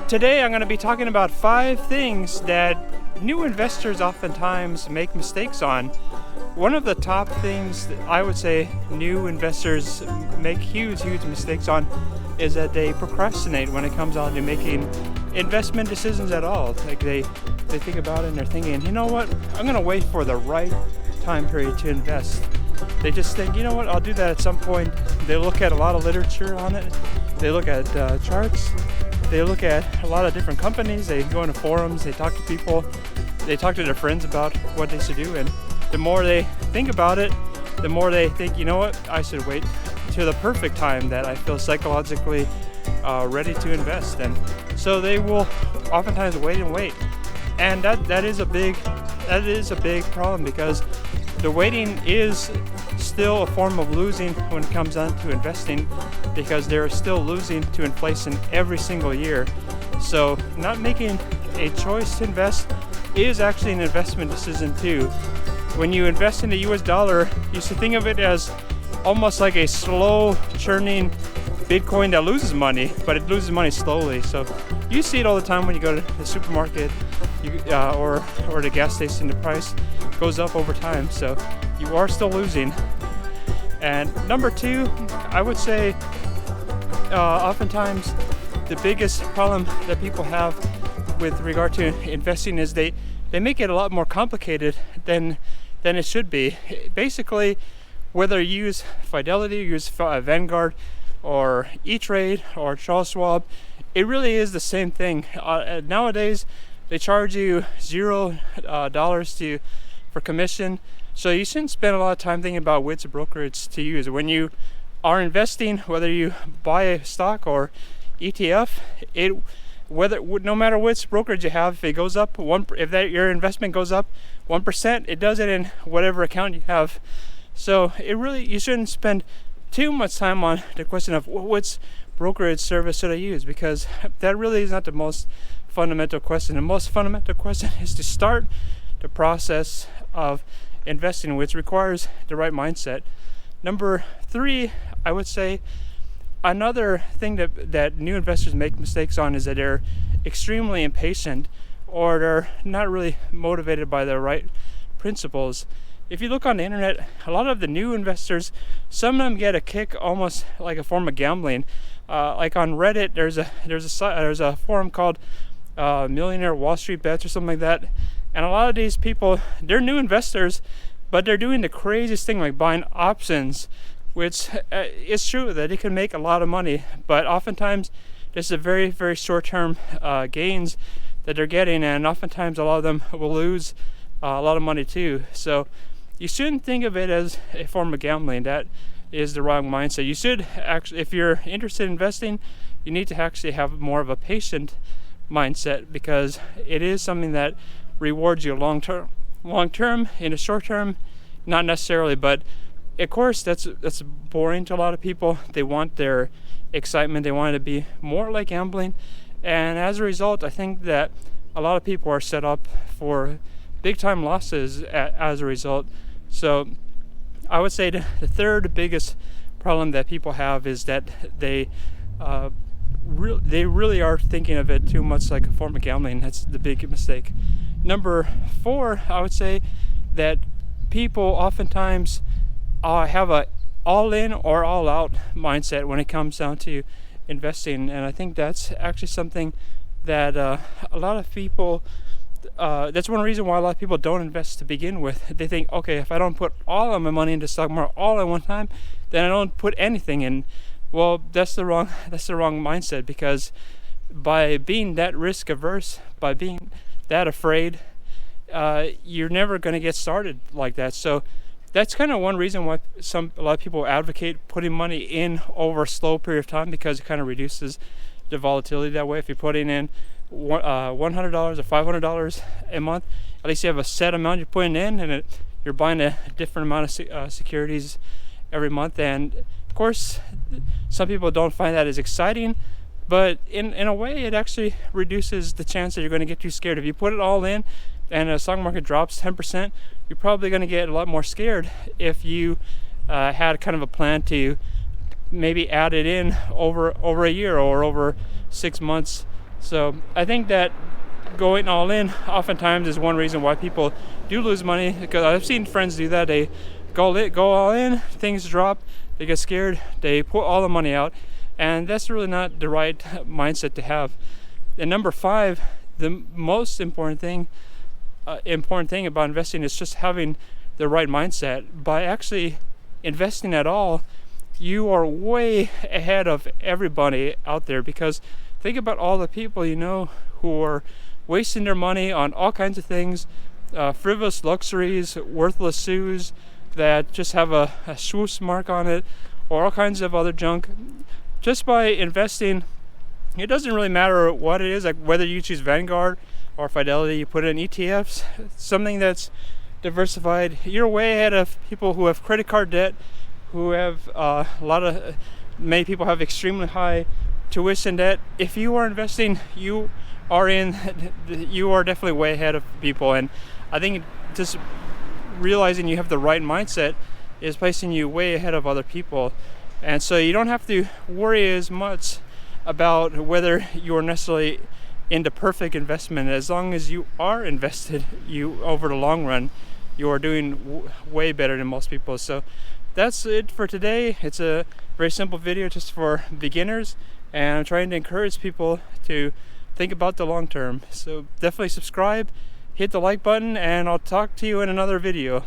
Today I'm going to be talking about 5 things that new investors oftentimes make mistakes on. One of the top things that I would say new investors make huge mistakes on is that they procrastinate when it comes on to making investment decisions at all. Like they think about it and they're thinking, you know what, I'm going to wait for the right time period to invest. They just think, you know what, I'll do that at some point. They look at a lot of literature on it. They look at charts. They look at a lot of different companies. They go into forums. They talk to people. They talk to their friends about what they should do. And the more they think about it, the more they think, you know what, I should wait to the perfect time that I feel psychologically ready to invest. And so they will oftentimes wait. And that is a big problem, because the waiting is still a form of losing when it comes down to investing, because they're still losing to inflation every single year. So not making a choice to invest is actually an investment decision too. When you invest in the US dollar, you should think of it as almost like a slow churning Bitcoin that loses money, but it loses money slowly. So you see it all the time when you go to the supermarket or the gas station. The price goes up over time, so you are still losing. And number 2, I would say oftentimes the biggest problem that people have with regard to investing is they make it a lot more complicated than it should be. Basically, whether you use Fidelity, use Vanguard, or E-Trade, or Charles Schwab, it really is the same thing. Nowadays, they charge you $0 for commission, so you shouldn't spend a lot of time thinking about which brokerage to use. When you are investing, whether you buy a stock or ETF, no matter which brokerage you have, if it goes up your investment goes up 1%, it does it in whatever account you have. So you shouldn't spend too much time on the question of which brokerage service should I use, because that really is not the most fundamental question. The most fundamental question is to start the process of investing, which requires the right mindset. Number 3, I would say another thing that new investors make mistakes on is that they're extremely impatient, or they're not really motivated by the right principles. If you look on the internet, a lot of the new investors, some of them get a kick almost like a form of gambling. Like on Reddit, there's a forum called Millionaire Wall Street Bets or something like that. And a lot of these people, they're new investors, but they're doing the craziest thing, like buying options, which is true that they can make a lot of money, but oftentimes there's a very, very short-term gains that they're getting, and oftentimes a lot of them will lose a lot of money too. So you shouldn't think of it as a form of gambling. That is the wrong mindset. You should actually, if you're interested in investing, you need to actually have more of a patient mindset, because it is something that rewards you long term. In the short term, not necessarily, but of course that's boring to a lot of people. They want their excitement, they want it to be more like gambling, and as a result, I think that a lot of people are set up for big time losses as a result. So I would say the third biggest problem that people have is that they really are thinking of it too much like a form of gambling. That's the big mistake. Number 4, I would say that people oftentimes have a all-in or all-out mindset when it comes down to investing, and I think that's actually something that a lot of people, that's one reason why a lot of people don't invest to begin with. They think, okay, if I don't put all of my money into stock market all at one time, then I don't put anything in. Well, that's the wrong mindset, because by being that risk averse, by being that afraid, you're never going to get started like that. So that's kind of one reason why a lot of people advocate putting money in over a slow period of time, because it kind of reduces the volatility that way. If you're putting in $100 or $500 a month, at least you have a set amount you're putting in, and you're buying a different amount of securities every month. And of course, some people don't find that as exciting, but in a way, it actually reduces the chance that you're going to get too scared. If you put it all in and the stock market drops 10%, you're probably going to get a lot more scared if you had kind of a plan to maybe add it in over a year or over 6 months So I think that going all in oftentimes is one reason why people do lose money, because I've seen friends do that. They go all in, things drop, they get scared, they put all the money out, and that's really not the right mindset to have. And number 5, the most important thing about investing is just having the right mindset. By actually investing at all, you are way ahead of everybody out there, because think about all the people you know who are wasting their money on all kinds of things, frivolous luxuries, worthless shoes that just have a swoosh mark on it, or all kinds of other junk. Just by investing, it doesn't really matter what it is, like whether you choose Vanguard or Fidelity, you put in ETFs, something that's diversified. You're way ahead of people who have credit card debt, who have many people have extremely high tuition debt. If you are investing, you are definitely way ahead of people. And I think just realizing you have the right mindset is placing you way ahead of other people. And so you don't have to worry as much about whether you're necessarily in the perfect investment. As long as you are invested, you over the long run, you are doing way better than most people. So that's it for today. It's a very simple video just for beginners, and I'm trying to encourage people to think about the long term. So definitely subscribe, hit the like button, and I'll talk to you in another video.